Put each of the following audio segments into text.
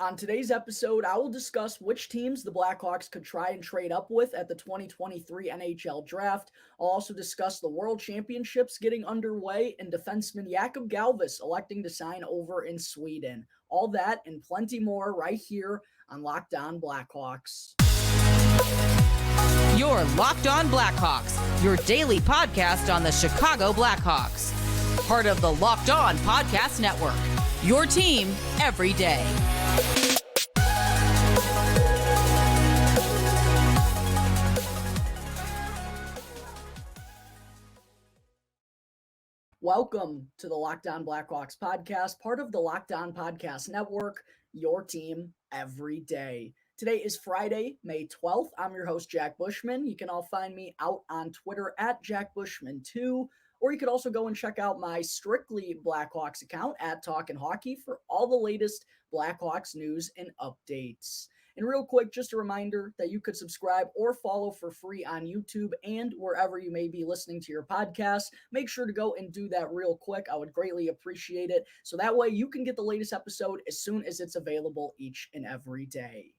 On today's episode, I will discuss which teams the Blackhawks could try and trade up with at the 2023 NHL Draft. I'll also discuss the World Championships getting underway and defenseman Jakub Galvas electing to sign over in Sweden. All that and plenty more right here on Locked On Blackhawks. You're Locked On Blackhawks, your daily podcast on the Chicago Blackhawks. Part of the Locked On Podcast Network, your team every day. Welcome to the Locked On Blackhawks podcast, part of the Locked On Podcast Network, your team every day. Today is Friday, May 12th. I'm your host, Jack Bushman. You can all find me out on Twitter at Jack Bushman2, or you could also go and check out my Strictly Blackhawks account at Talkin' Hockey for all the latest Blackhawks news and updates. And real quick, just a reminder that you could subscribe or follow for free on YouTube and wherever you may be listening to your podcast. Make sure to go and do that real quick. I would greatly appreciate it. So that way you can get the latest episode as soon as it's available each and every day.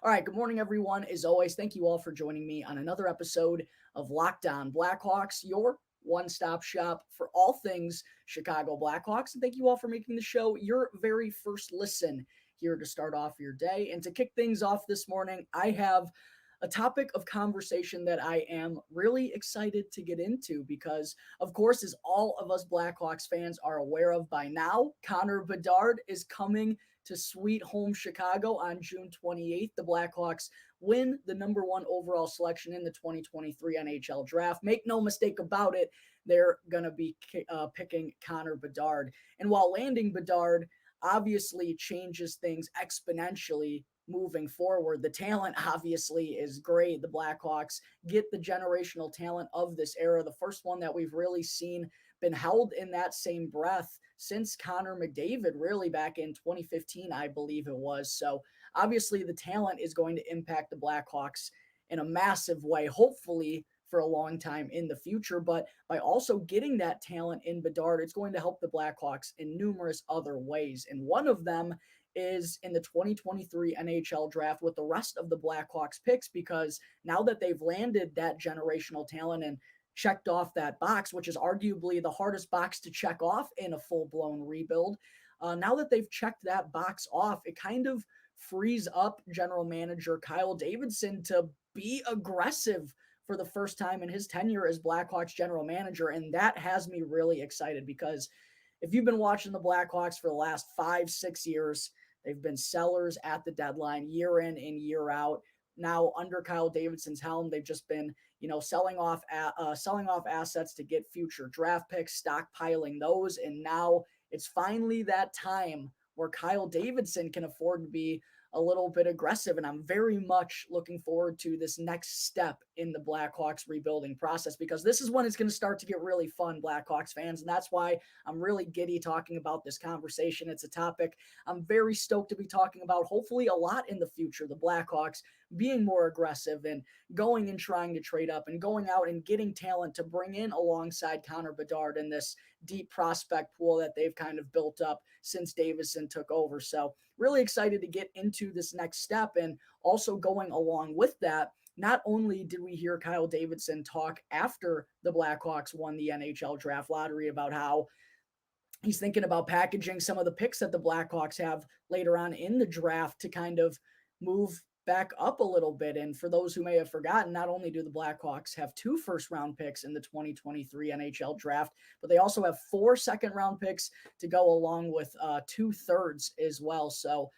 All right, good morning, everyone. As always, thank you all for joining me on another episode of Locked On Blackhawks, your one-stop shop for all things Chicago Blackhawks. And thank you all for making the show your very first listen here to start off your day. And to kick things off this morning, I have a topic of conversation that I am really excited to get into because, of course, as all of us Blackhawks fans are aware of by now, Connor Bedard is coming to sweet home Chicago on June 28th. The Blackhawks win the number one overall selection in the 2023 NHL Draft. Make no mistake about it, they're going to be picking Connor Bedard. And while landing Bedard obviously changes things exponentially moving forward, the talent obviously is great. The Blackhawks get the generational talent of this era, the first one that we've really seen been held in that same breath since Connor McDavid, really back in 2015, I believe it was. So obviously the talent is going to impact the Blackhawks in a massive way, hopefully for a long time in the future. But by also getting that talent in Bedard, it's going to help the Blackhawks in numerous other ways. And one of them is in the 2023 NHL Draft with the rest of the Blackhawks picks, because now that they've landed that generational talent and checked off that box, which is arguably the hardest box to check off in a full-blown rebuild. Now that they've checked that box off, it kind of frees up general manager Kyle Davidson to be aggressive for the first time in his tenure as Blackhawks general manager. And that has me really excited because if you've been watching the Blackhawks for the last 5-6 years, they've been sellers at the deadline year in and year out. Now under Kyle Davidson's helm, they've just been, selling off assets to get future draft picks, stockpiling those. And now it's finally that time where Kyle Davidson can afford to be a little bit aggressive. And I'm very much looking forward to this next step in the Blackhawks rebuilding process, because this is when it's going to start to get really fun, Blackhawks fans. And that's why I'm really giddy talking about this conversation. It's a topic I'm very stoked to be talking about, hopefully a lot in the future. The Blackhawks being more aggressive and going and trying to trade up and going out and getting talent to bring in alongside Connor Bedard in this deep prospect pool that they've kind of built up since Davison took over. So really excited to get into this next step. And also going along with that, not only did we hear Kyle Davidson talk after the Blackhawks won the NHL Draft Lottery about how he's thinking about packaging some of the picks that the Blackhawks have later on in the draft to kind of move back up a little bit. And for those who may have forgotten, not only do the Blackhawks have 2 first-round picks in the 2023 NHL Draft, but they also have 4 second-round picks to go along with 2/3 as well. So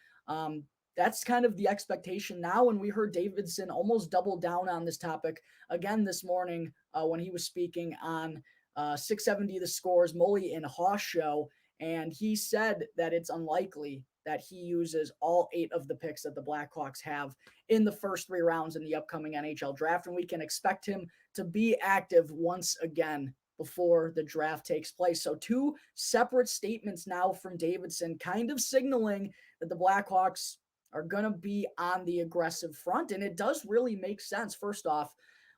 that's kind of the expectation now. And we heard Davidson almost double down on this topic again this morning when he was speaking on 670 The Scores, Mully and Haw show. And he said that it's unlikely that he uses all 8 of the picks that the Blackhawks have in the first 3 rounds in the upcoming NHL Draft. And we can expect him to be active once again before the draft takes place. So 2 separate statements now from Davidson kind of signaling that the Blackhawks are going to be on the aggressive front. And it does really make sense. First off,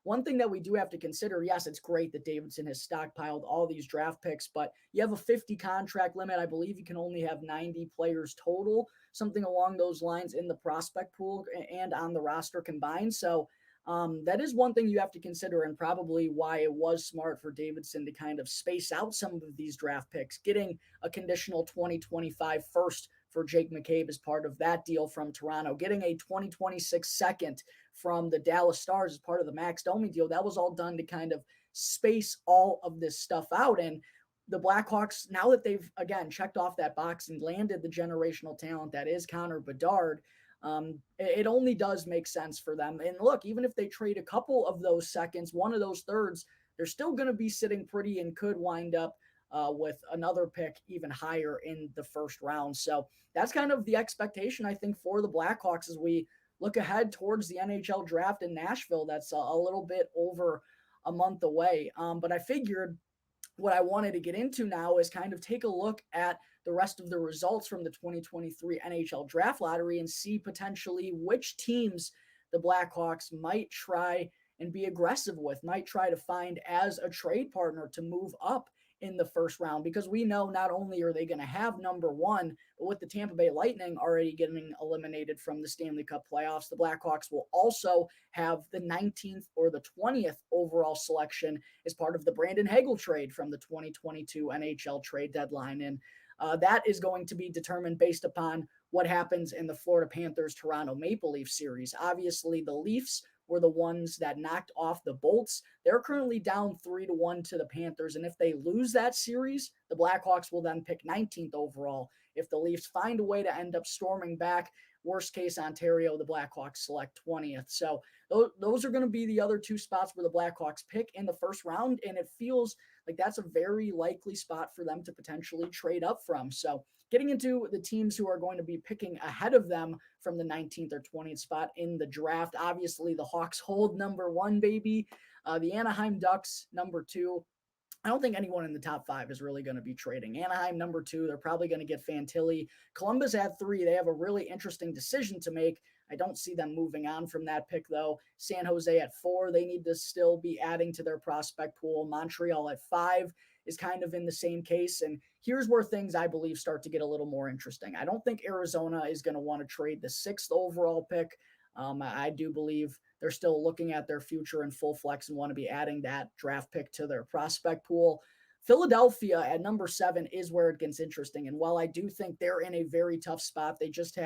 one thing that we do have to consider, yes, it's great that Davidson has stockpiled all these draft picks, but you have a 50 contract limit. I believe you can only have 90 players total. something along those lines in the prospect pool and on the roster combined. So that is one thing you have to consider, and probably why it was smart for Davidson to kind of space out some of these draft picks, getting a conditional 2025 first for Jake McCabe as part of that deal from Toronto, getting a 2026 second from the Dallas Stars as part of the Max Domi deal. That was all done to kind of space all of this stuff out. And the Blackhawks, now that they've, again, checked off that box and landed the generational talent that is Connor Bedard, it only does make sense for them. And look, even if they trade a couple of those seconds, one of those thirds, they're still going to be sitting pretty and could wind up with another pick even higher in the first round. So that's kind of the expectation, I think, for the Blackhawks as we look ahead towards the NHL draft in Nashville. That's a little bit over a month away. But I figured what I wanted to get into now is kind of take a look at the rest of the results from the 2023 NHL Draft Lottery and see potentially which teams the Blackhawks might try and be aggressive with, might try to find as a trade partner to move up in the first round, because we know not only are they going to have number one, but with the Tampa Bay Lightning already getting eliminated from the Stanley Cup playoffs, the Blackhawks will also have the 19th or the 20th overall selection as part of the Brandon Hagel trade from the 2022 NHL trade deadline. And that is going to be determined based upon what happens in the Florida Panthers-Toronto Maple Leafs series. Obviously, the Leafs were the ones that knocked off the Bolts. They're currently down 3-1 to the Panthers. And if they lose that series, the Blackhawks will then pick 19th overall. If the Leafs find a way to end up storming back, worst case Ontario, the Blackhawks select 20th. So those are going to be the other two spots where the Blackhawks pick in the first round. And it feels like that's a very likely spot for them to potentially trade up from. So getting into the teams who are going to be picking ahead of them from the 19th or 20th spot in the draft, obviously the Hawks hold number one, baby. The Anaheim Ducks, number two. I don't think anyone in the top five is really going to be trading. Anaheim, number two, they're probably going to get Fantilli. Columbus at three, they have a really interesting decision to make. I don't see them moving on from that pick, though. San Jose at four, they need to still be adding to their prospect pool. Montreal at five is kind of in the same case. And here's where things, I believe, start to get a little more interesting. I don't think Arizona is going to want to trade the sixth overall pick. I do believe they're still looking at their future in full flex and want to be adding that draft pick to their prospect pool. Philadelphia at number seven is where it gets interesting. And while I do think they're in a very tough spot, they just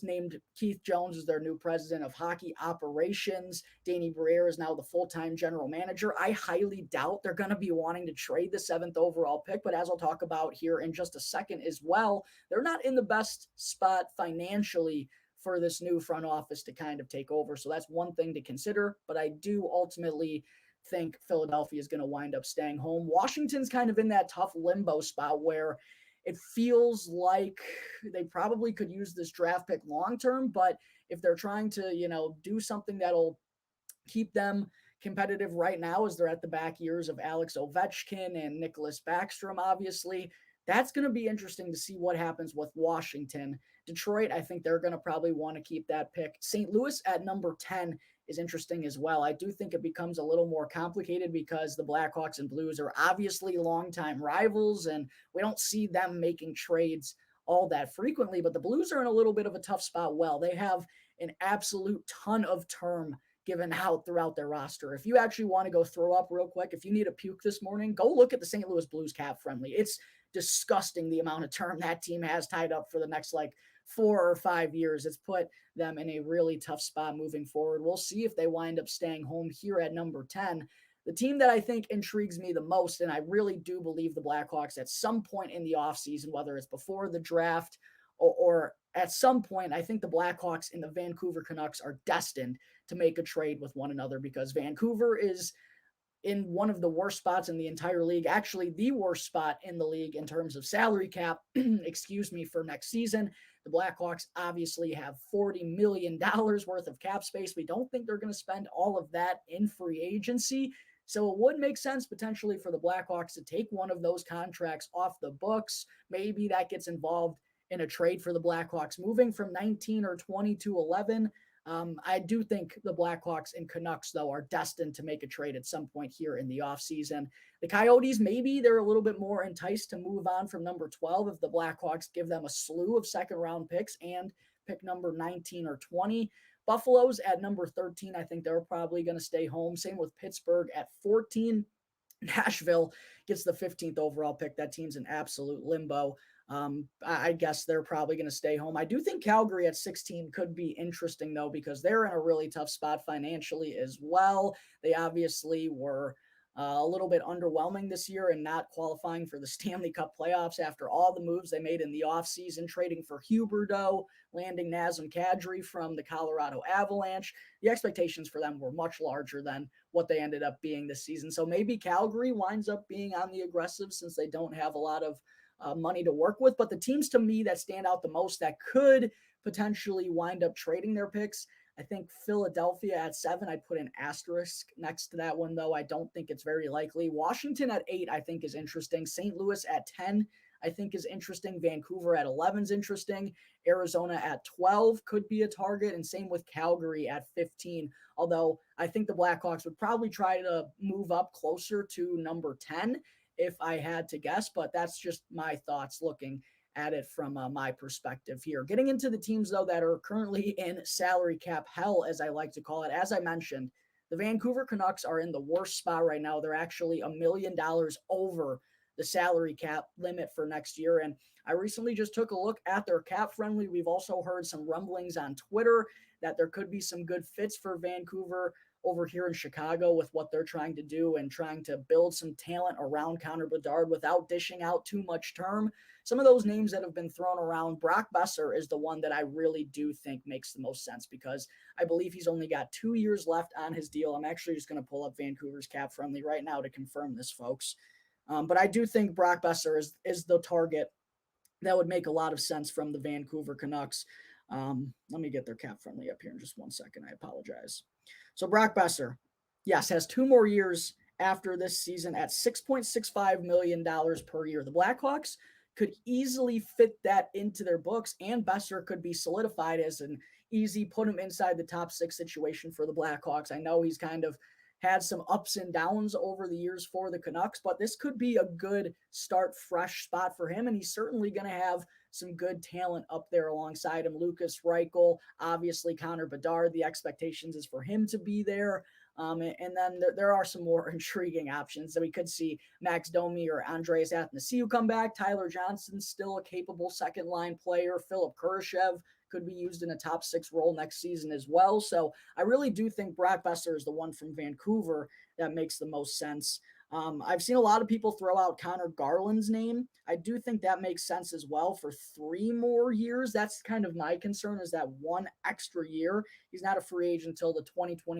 named Keith Jones as their new president of hockey operations. Danny Briere is now the full-time general manager. I highly doubt they're going to be wanting to trade the seventh overall pick, but as I'll talk about here in just a second as well, they're not in the best spot financially for this new front office to kind of take over. So that's one thing to consider, but I do ultimately think Philadelphia is going to wind up staying home. Washington's kind of in that tough limbo spot where it feels like they probably could use this draft pick long-term, but if they're trying to, do something that'll keep them competitive right now as they're at the back years of Alex Ovechkin and Nicholas Backstrom, obviously, that's going to be interesting to see what happens with Washington. Detroit, I think they're going to probably want to keep that pick. St. Louis at number 10 is interesting as well. I do think it becomes a little more complicated because the Blackhawks and Blues are obviously longtime rivals, and we don't see them making trades all that frequently, but the Blues are in a little bit of a tough spot. Well, they have an absolute ton of term given out throughout their roster. If you actually want to go throw up real quick, if you need a puke this morning, go look at the St. Louis Blues cap friendly. It's disgusting the amount of term that team has tied up for the next 4 or 5 years. It's put them in a really tough spot moving forward. We'll see if they wind up staying home here at number 10. The team that I think intrigues me the most, and I really do believe the Blackhawks at some point in the offseason, whether it's before the draft or at some point, I think the Blackhawks and the Vancouver Canucks are destined to make a trade with one another, because Vancouver is in one of the worst spots in the entire league, actually the worst spot in the league in terms of salary cap, for next season. The Blackhawks obviously have $40 million worth of cap space. We don't think they're going to spend all of that in free agency. So it would make sense potentially for the Blackhawks to take one of those contracts off the books. Maybe that gets involved in a trade for the Blackhawks, moving from 19 or 20 to 11. I do think the Blackhawks and Canucks, though, are destined to make a trade at some point here in the offseason. The Coyotes, maybe they're a little bit more enticed to move on from number 12 if the Blackhawks give them a slew of second-round picks and pick number 19 or 20. Buffalo's at number 13. I think they're probably going to stay home. Same with Pittsburgh at 14. Nashville gets the 15th overall pick. That team's in absolute limbo. I guess they're probably going to stay home. I do think Calgary at 16 could be interesting, though, because they're in a really tough spot financially as well. They obviously were a little bit underwhelming this year and not qualifying for the Stanley Cup playoffs after all the moves they made in the offseason, trading for Huberdeau, landing Nazem Kadri from the Colorado Avalanche. The expectations for them were much larger than what they ended up being this season. So maybe Calgary winds up being on the aggressive since they don't have a lot of money to work with. But the teams to me that stand out the most that could potentially wind up trading their picks, I think Philadelphia at 7, I'd put an asterisk next to that one, though. I don't think it's very likely. Washington at 8, I think is interesting. St. Louis at 10, I think is interesting. Vancouver at 11 is interesting. Arizona at 12 could be a target, and same with Calgary at 15. Although I think the Blackhawks would probably try to move up closer to number 10 if I had to guess, but that's just my thoughts looking at it from my perspective here. Getting into the teams, though, that are currently in salary cap hell, as I like to call it. As I mentioned, the Vancouver Canucks are in the worst spot right now. They're actually $1 million over the salary cap limit for next year. And I recently just took a look at their cap friendly. We've also heard some rumblings on Twitter that there could be some good fits for Vancouver over here in Chicago with what they're trying to do and trying to build some talent around Connor Bedard without dishing out too much term. Some of those names that have been thrown around, Brock Besser is the one that I really do think makes the most sense because I believe he's only got 2 years left on his deal. I'm actually just going to pull up Vancouver's cap friendly right now to confirm this, folks. But I do think Brock Besser is the target that would make a lot of sense from the Vancouver Canucks. Let me get their cap friendly up here in just 1 second. I apologize. So Brock Besser, yes, has 2 more years after this season at $6.65 million per year. The Blackhawks could easily fit that into their books, and Besser could be solidified as an easy put him inside the top 6 situation for the Blackhawks. I know he's kind of had some ups and downs over the years for the Canucks, but this could be a good start, fresh spot for him, and he's certainly going to have some good talent up there alongside him. Lucas Reichel, obviously Connor Bedard, the expectations is for him to be there. And then there are some more intriguing options that we could see Max Domi or Andreas Athanasiou come back. Tyler Johnson's still a capable second-line player. Philip Kurashev could be used in a top 6 role next season as well. So I really do think Brock Besser is the one from Vancouver that makes the most sense. I've seen a lot of people throw out Connor Garland's name. I do think that makes sense as well for 3 more years. That's kind of my concern is that 1 extra year. He's not a free agent until the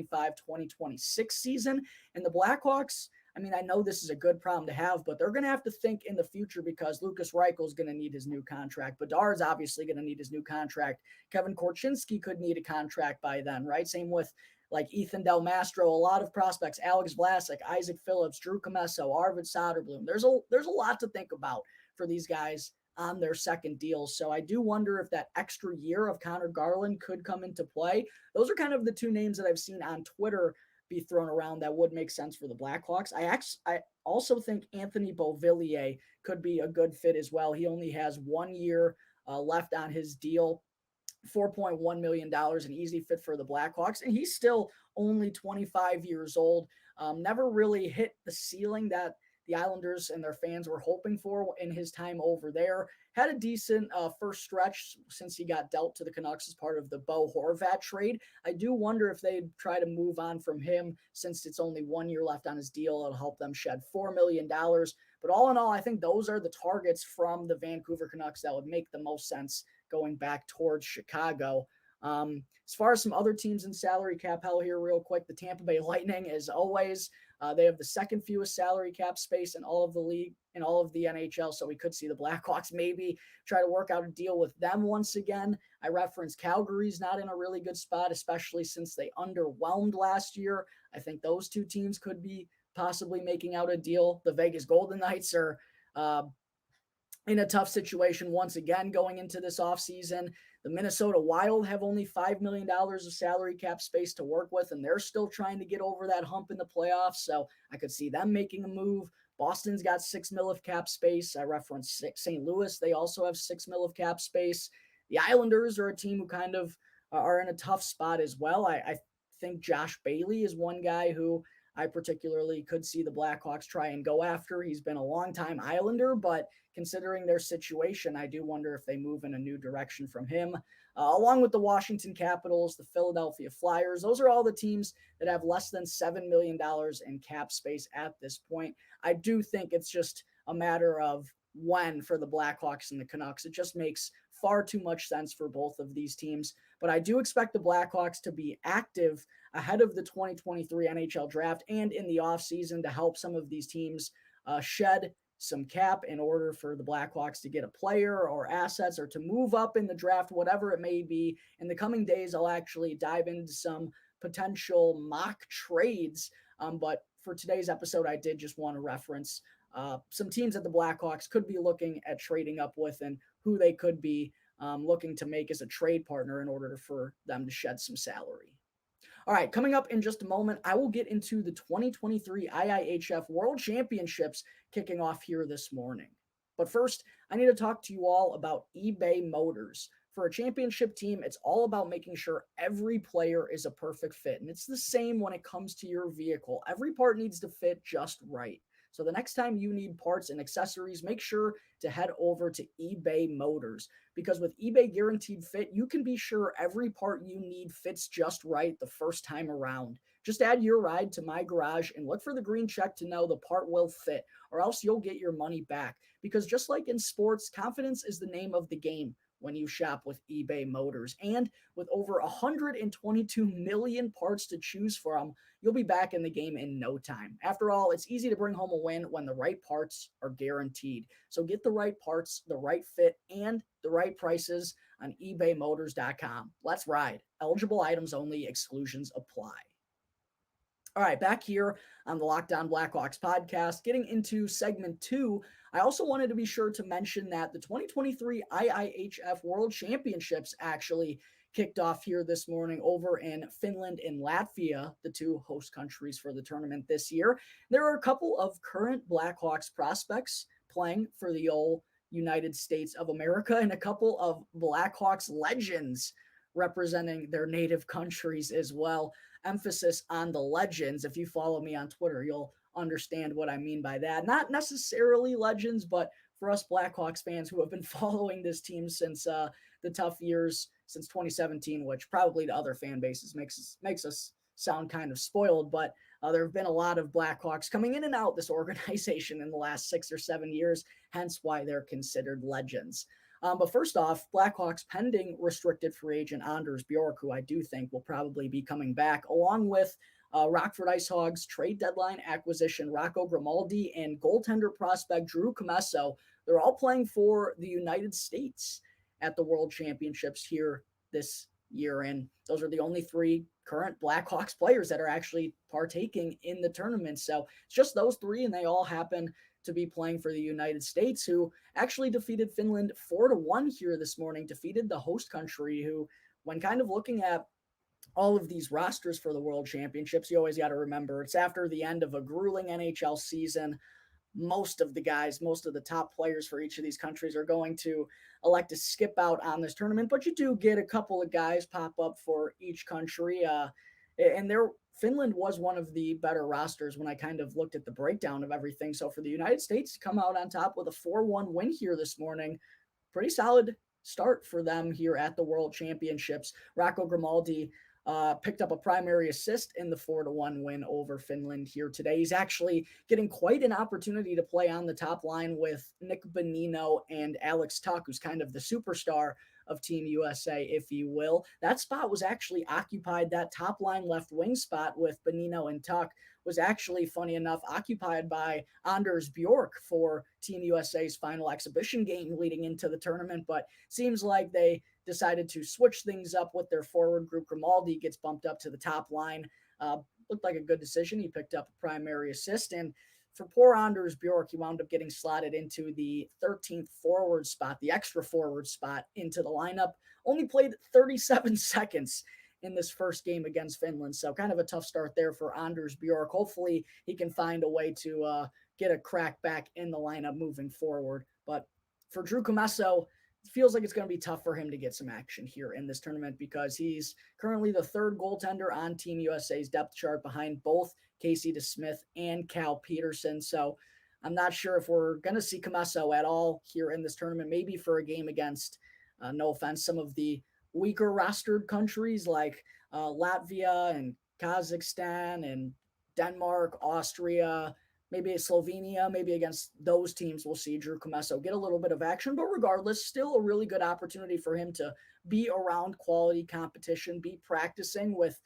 2025-2026 season. And the Blackhawks, I mean, I know this is a good problem to have, but they're going to have to think in the future because Lucas Reichel is going to need his new contract. Bedard's obviously going to need his new contract. Kevin Korchinski could need a contract by then, right? Same with like Ethan Del Mastro, a lot of prospects, Alex Vlasic, Isaac Phillips, Drew Comesso, Arvid Soderblom. There's a lot to think about for these guys on their second deals. So I do wonder if that extra year of Connor Garland could come into play. Those are kind of the 2 names that I've seen on Twitter be thrown around that would make sense for the Blackhawks. I also think Anthony Beauvillier could be a good fit as well. He only has 1 year left on his deal. $4.1 million, an easy fit for the Blackhawks. And he's still only 25 years old. Never really hit the ceiling that the Islanders and their fans were hoping for in his time over there. Had a decent first stretch since he got dealt to the Canucks as part of the Bo Horvat trade. I do wonder if they'd try to move on from him since it's only 1 year left on his deal. It'll help them shed $4 million. But all in all, I think those are the targets from the Vancouver Canucks that would make the most sense going back towards Chicago. As far as some other teams in salary cap hell here real quick, the Tampa Bay Lightning, as always, they have the second fewest salary cap space in all of the league, in all of the NHL. So we could see the Blackhawks maybe try to work out a deal with them once again. I referenced Calgary's not in a really good spot, especially since they underwhelmed last year. I think those 2 teams could be possibly making out a deal. The Vegas Golden Knights are in a tough situation once again going into this offseason. The Minnesota Wild have only $5 million of salary cap space to work with, and they're still trying to get over that hump in the playoffs. So I could see them making a move. Boston's got $6 million of cap space. I referenced St. Louis. They also have $6 million of cap space. The Islanders are a team who kind of are in a tough spot as well. I think Josh Bailey is one guy who I particularly could see the Blackhawks try and go after. He's been a long-time Islander, but considering their situation, I do wonder if they move in a new direction from him. Along with the Washington Capitals, the Philadelphia Flyers, those are all the teams that have less than $7 million in cap space at this point. I do think it's just a matter of when for the Blackhawks and the Canucks. It just makes far too much sense for both of these teams. But I do expect the Blackhawks to be active ahead of the 2023 NHL Draft and in the offseason to help some of these teams shed some cap in order for the Blackhawks to get a player or assets or to move up in the draft, whatever it may be. In the coming days, I'll actually dive into some potential mock trades. But for today's episode, I did just want to reference some teams that the Blackhawks could be looking at trading up with and who they could be looking to make as a trade partner in order for them to shed some salary. All right, coming up in just a moment, I will get into the 2023 IIHF World Championships kicking off here this morning. But first, I need to talk to you all about eBay Motors. For a championship team, it's all about making sure every player is a perfect fit. And it's the same when it comes to your vehicle. Every part needs to fit just right. So the next time you need parts and accessories, make sure to head over to eBay Motors, because with eBay Guaranteed Fit, you can be sure every part you need fits just right the first time around. Just add your ride to My Garage and look for the green check to know the part will fit, or else you'll get your money back. Because just like in sports, confidence is the name of the game when you shop with eBay Motors. And with over 122 million parts to choose from, you'll be back in the game in no time. After all, it's easy to bring home a win when the right parts are guaranteed. So get the right parts, the right fit, and the right prices on ebaymotors.com. Let's ride. Eligible items only. Exclusions apply. All right, back here on the Locked On Blackhawks podcast, getting into segment 2, I also wanted to be sure to mention that the 2023 IIHF World Championships actually kicked off here this morning over in Finland and Latvia, the two host countries for the tournament this year. There are a couple of current Blackhawks prospects playing for the old United States of America and a couple of Blackhawks legends representing their native countries as well. Emphasis on the legends. If you follow me on Twitter, you'll understand what I mean by that. Not necessarily legends, but for us Blackhawks fans who have been following this team since the tough years since 2017, which probably to other fan bases makes us sound kind of spoiled, but there have been a lot of Blackhawks coming in and out this organization in the last 6 or 7 years, hence why they're considered legends. But first off, Blackhawks pending restricted free agent Anders Bjork, who I do think will probably be coming back, along with Rockford IceHogs trade deadline acquisition Rocco Grimaldi and goaltender prospect Drew Commesso. They're all playing for the United States at the World Championships here this year, and those are the only 3 current Blackhawks players that are actually partaking in the tournament. So it's just those 3, and they all happen to be playing for the United States, who actually defeated Finland 4-1 here this morning, defeated the host country, who, when kind of looking at all of these rosters for the World Championships, you always got to remember it's after the end of a grueling NHL season. Most of the top players for each of these countries are going to elect to skip out on this tournament, but you do get a couple of guys pop up for each country. And Finland was one of the better rosters when I kind of looked at the breakdown of everything. So for the United States to come out on top with a 4-1 win here this morning, pretty solid start for them here at the World Championships. Rocco Grimaldi picked up a primary assist in the 4-1 win over Finland here today. He's actually getting quite an opportunity to play on the top line with Nick Bonino and Alex Tuch, who's kind of the superstar of Team USA, if you will. That spot was actually occupied, that top line left wing spot with Bonino and Tuch was actually, funny enough, occupied by Anders Bjork for Team USA's final exhibition game leading into the tournament, but seems like they decided to switch things up with their forward group. Grimaldi gets bumped up to the top line. Looked like a good decision. He picked up a primary assist, and for poor Anders Bjork, he wound up getting slotted into the 13th forward spot, the extra forward spot into the lineup. Only played 37 seconds in this first game against Finland. So kind of a tough start there for Anders Bjork. Hopefully he can find a way to get a crack back in the lineup moving forward. But for Drew Commesso, it feels like it's going to be tough for him to get some action here in this tournament because he's currently the third goaltender on Team USA's depth chart behind both Casey DeSmith and Cal Peterson. So I'm not sure if we're going to see Commesso at all here in this tournament, maybe for a game against, no offense, some of the weaker rostered countries like Latvia and Kazakhstan and Denmark, Austria, maybe Slovenia, maybe against those teams, we'll see Drew Commesso get a little bit of action. But regardless, still a really good opportunity for him to be around quality competition, be practicing with,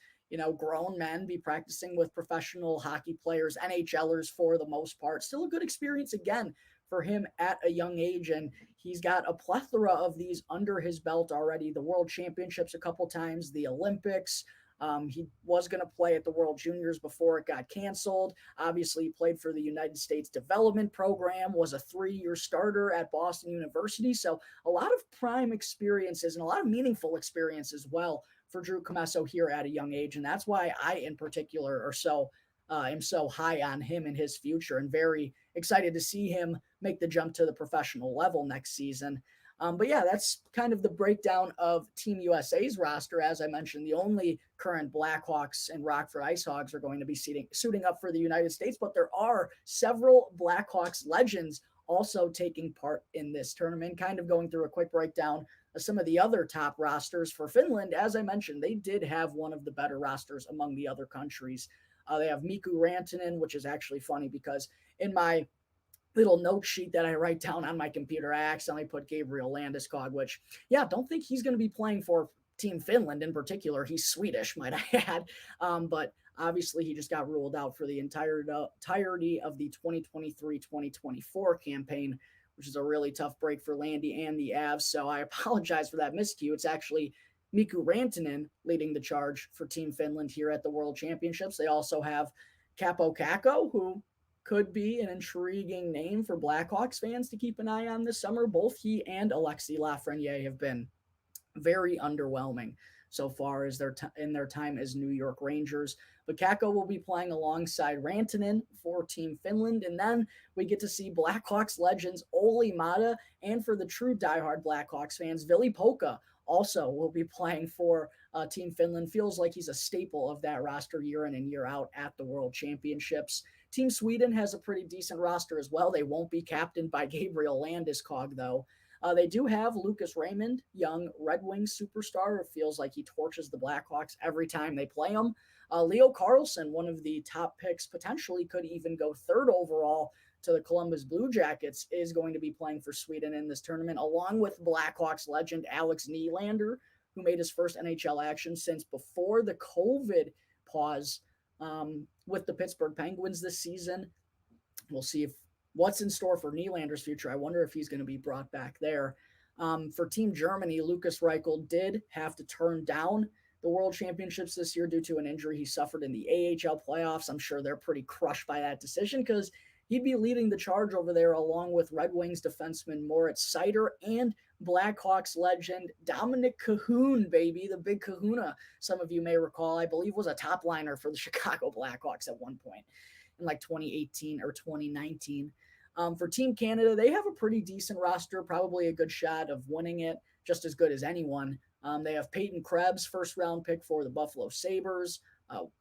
grown men, be practicing with professional hockey players, NHLers for the most part. Still a good experience again for him at a young age. And he's got a plethora of these under his belt already. The World Championships a couple times, the Olympics. He was going to play at the World Juniors before it got canceled. Obviously, he played for the United States Development Program, was a 3-year starter at Boston University. So a lot of prime experiences and a lot of meaningful experience as well for Drew Commesso here at a young age. And that's why I, in particular, am so high on him and his future and very excited to see him make the jump to the professional level next season. But yeah, that's kind of the breakdown of Team USA's roster. As I mentioned, the only current Blackhawks and Rockford IceHogs are going to be suiting up for the United States, but there are several Blackhawks legends also taking part in this tournament. Kind of going through a quick breakdown of some of the other top rosters for Finland. As I mentioned, they did have one of the better rosters among the other countries. They have Mikko Rantanen, which is actually funny because in my little note sheet that I write down on my computer, I accidentally put Gabriel Landeskog, which, don't think he's going to be playing for Team Finland in particular. He's Swedish, might I add. But obviously he just got ruled out for the entirety of the 2023-2024 campaign, which is a really tough break for Landy and the Avs. So I apologize for that miscue. It's actually Mikko Rantanen leading the charge for Team Finland here at the World Championships. They also have Capo Kakko, who could be an intriguing name for Blackhawks fans to keep an eye on this summer. Both he and Alexis Lafreniere have been very underwhelming so far as in their time as New York Rangers. But Kakko will be playing alongside Rantanen for Team Finland. And then we get to see Blackhawks legends Olli Maatta, and for the true diehard Blackhawks fans, Ville Pokka also will be playing for Team Finland. Feels like he's a staple of that roster year in and year out at the World Championships. Team Sweden has a pretty decent roster as well. They won't be captained by Gabriel Landeskog, though. They do have Lucas Raymond, young Red Wings superstar. It feels like he torches the Blackhawks every time they play him. Leo Carlsson, one of the top picks, potentially could even go third overall to the Columbus Blue Jackets, is going to be playing for Sweden in this tournament, along with Blackhawks legend Alex Nylander, who made his first NHL action since before the COVID pause with the Pittsburgh Penguins this season. We'll see what's in store for Nylander's future. I wonder if he's going to be brought back there. For Team Germany, Lukas Reichel did have to turn down the World Championships this year due to an injury he suffered in the AHL playoffs. I'm sure they're pretty crushed by that decision because he'd be leading the charge over there along with Red Wings defenseman Moritz Seider and Blackhawks legend Dominic Cahoon, baby, the big Kahuna. Some of you may recall, I believe, was a top liner for the Chicago Blackhawks at one point in like 2018 or 2019. For Team Canada, they have a pretty decent roster, probably a good shot of winning it, just as good as anyone. They have Peyton Krebs, first-round pick for the Buffalo Sabres,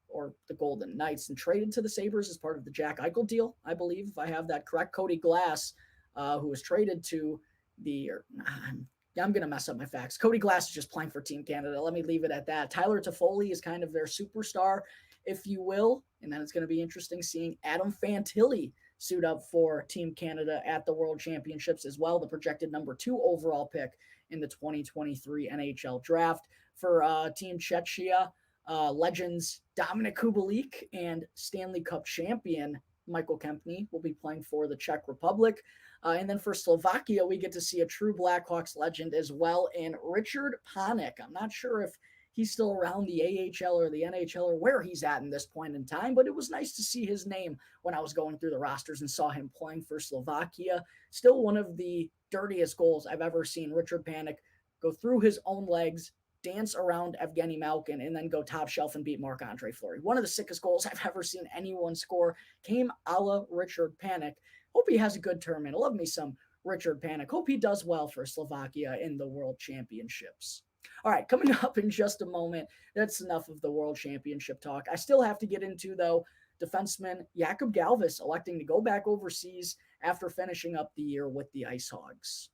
or the Golden Knights, and traded to the Sabres as part of the Jack Eichel deal, I believe, if I have that correct. Cody Glass, who was traded to I'm going to mess up my facts. Cody Glass is just playing for Team Canada. Let me leave it at that. Tyler Toffoli is kind of their superstar, if you will, and then it's going to be interesting seeing Adam Fantilli suit up for Team Canada at the World Championships as well, the projected number 2 overall pick in the 2023 NHL Draft. For Team Czechia, legends Dominik Kubalik and Stanley Cup champion Michael Kempny will be playing for the Czech Republic. And then for Slovakia, we get to see a true Blackhawks legend as well in Richard Panik. I'm not sure if he's still around the AHL or the NHL or where he's at in this point in time, but it was nice to see his name when I was going through the rosters and saw him playing for Slovakia. Still one of the dirtiest goals I've ever seen Richard Panik go through his own legs, dance around Evgeny Malkin, and then go top shelf and beat Marc-Andre Fleury. One of the sickest goals I've ever seen anyone score came a la Richard Panik. Hope he has a good tournament. I love me some Richard Panik. Hope he does well for Slovakia in the World Championships. All right, coming up in just a moment, that's enough of the World Championship talk. I still have to get into, though, defenseman Jakub Galvas electing to go back overseas after finishing up the year with the Ice Hogs.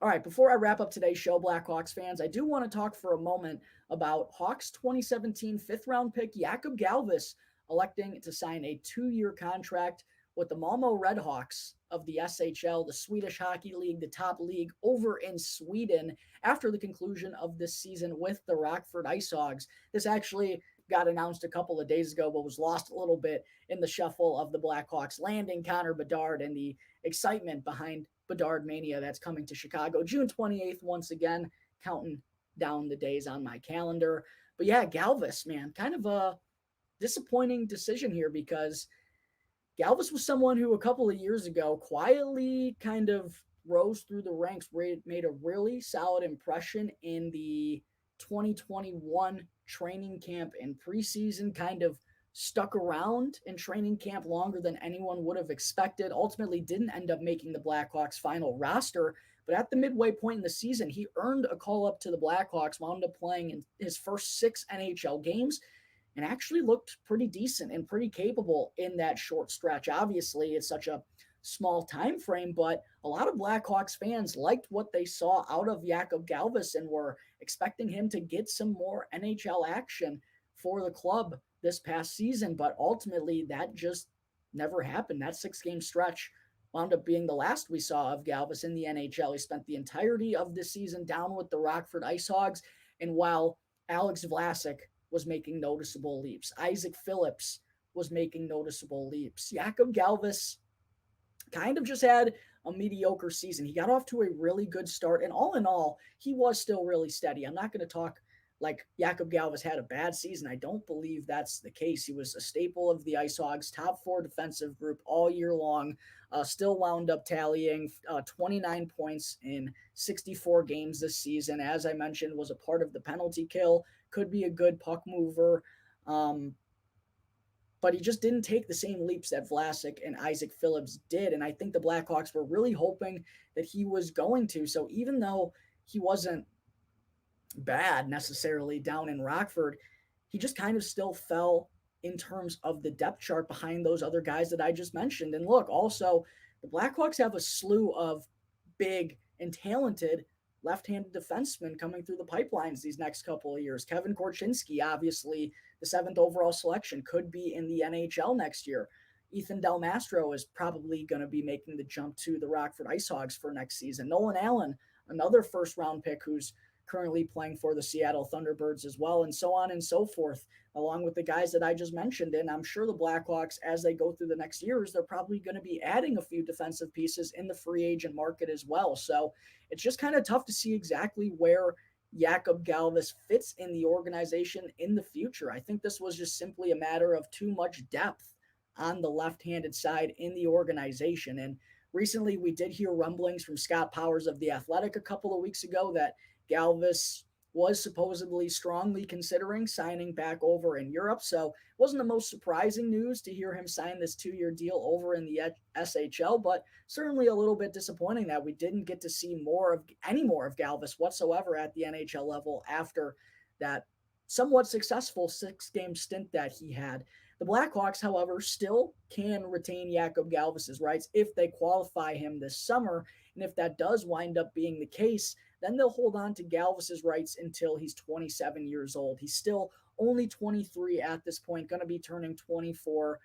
All right, before I wrap up today's show, Blackhawks fans, I do want to talk for a moment about Hawks 2017 fifth-round pick Jakub Galvas electing to sign a 2-year contract with the Malmo RedHawks of the SHL, the Swedish Hockey League, the top league over in Sweden after the conclusion of this season with the Rockford Ice Hogs. This actually got announced a couple of days ago, but was lost a little bit in the shuffle of the Blackhawks landing Connor Bedard and the excitement behind Bedard Mania that's coming to Chicago June 28th, once again, counting down the days on my calendar. But yeah, Galvas, man, kind of a disappointing decision here because Galvas was someone who a couple of years ago quietly kind of rose through the ranks, made a really solid impression in the 2021 training camp and preseason, kind of stuck around in training camp longer than anyone would have expected, ultimately didn't end up making the Blackhawks final roster, but at the midway point in the season, he earned a call up to the Blackhawks, wound up playing in his first 6 NHL games, and actually looked pretty decent and pretty capable in that short stretch. Obviously, it's such a small time frame, but a lot of Blackhawks fans liked what they saw out of Jakub Galvas and were expecting him to get some more NHL action for the club this past season, but ultimately that just never happened. That 6-game stretch wound up being the last we saw of Galvas in the NHL. He spent the entirety of this season down with the Rockford Ice Hogs, and while Alex Vlasic was making noticeable leaps, Isaac Phillips was making noticeable leaps, Jakub Galvas kind of just had a mediocre season. He got off to a really good start, and all in all, he was still really steady. I'm not going to talk like Jakub Galvas had a bad season. I don't believe that's the case. He was a staple of the Ice Hogs, top 4 defensive group all year long, still wound up tallying 29 points in 64 games this season. As I mentioned, was a part of the penalty kill, could be a good puck mover, but he just didn't take the same leaps that Vlasic and Isaac Phillips did, and I think the Blackhawks were really hoping that he was going to. So even though he wasn't bad necessarily down in Rockford, he just kind of still fell in terms of the depth chart behind those other guys that I just mentioned. And look, also, the Blackhawks have a slew of big and talented left-handed defensemen coming through the pipelines these next couple of years. Kevin Korchinski, obviously the 7th overall selection, could be in the NHL next year. Ethan Del Mastro is probably going to be making the jump to the Rockford Ice Hogs for next season. Nolan Allen, another first-round pick who's currently playing for the Seattle Thunderbirds as well, and so on and so forth, along with the guys that I just mentioned. And I'm sure the Blackhawks, as they go through the next years, they're probably going to be adding a few defensive pieces in the free agent market as well. So it's just kind of tough to see exactly where Jakub Galvas fits in the organization in the future. I think this was just simply a matter of too much depth on the left-handed side in the organization. And recently we did hear rumblings from Scott Powers of The Athletic a couple of weeks ago that Galvas was supposedly strongly considering signing back over in Europe. So it wasn't the most surprising news to hear him sign this 2-year deal over in the SHL, but certainly a little bit disappointing that we didn't get to see any more of Galvas whatsoever at the NHL level after that somewhat successful 6-game stint that he had. The Blackhawks, however, still can retain Jakub Galvas's rights if they qualify him this summer. And if that does wind up being the case, then they'll hold on to Galvas's rights until he's 27 years old. He's still only 23 at this point, going to be turning 24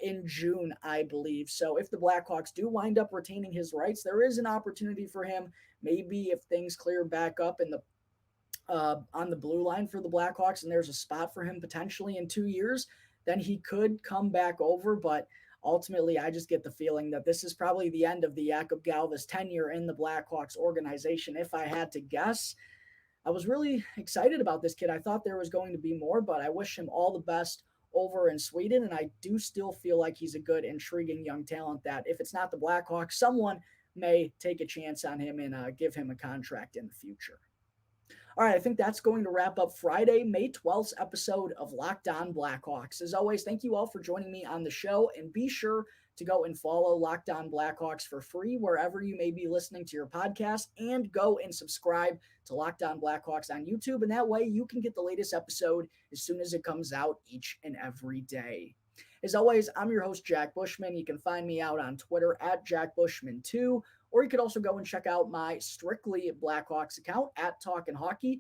in June, I believe. So if the Blackhawks do wind up retaining his rights, there is an opportunity for him, maybe if things clear back up in the on the blue line for the Blackhawks and there's a spot for him potentially in 2 years, then he could come back over. But ultimately, I just get the feeling that this is probably the end of the Jakub Galvas tenure in the Blackhawks organization, if I had to guess. I was really excited about this kid. I thought there was going to be more, but I wish him all the best over in Sweden. And I do still feel like he's a good, intriguing young talent that if it's not the Blackhawks, someone may take a chance on him and give him a contract in the future. All right, I think that's going to wrap up Friday, May 12th episode of Locked On Blackhawks. As always, thank you all for joining me on the show, and be sure to go and follow Locked On Blackhawks for free wherever you may be listening to your podcast, and go and subscribe to Locked On Blackhawks on YouTube, and that way you can get the latest episode as soon as it comes out each and every day. As always, I'm your host, Jack Bushman. You can find me out on Twitter at JackBushman2, or you could also go and check out my Strictly Blackhawks account at Talkin' Hockey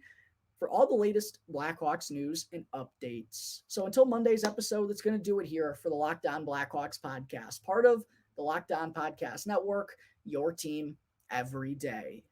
for all the latest Blackhawks news and updates. So until Monday's episode, that's going to do it here for the Locked On Blackhawks podcast, part of the Locked On Podcast Network, your team every day.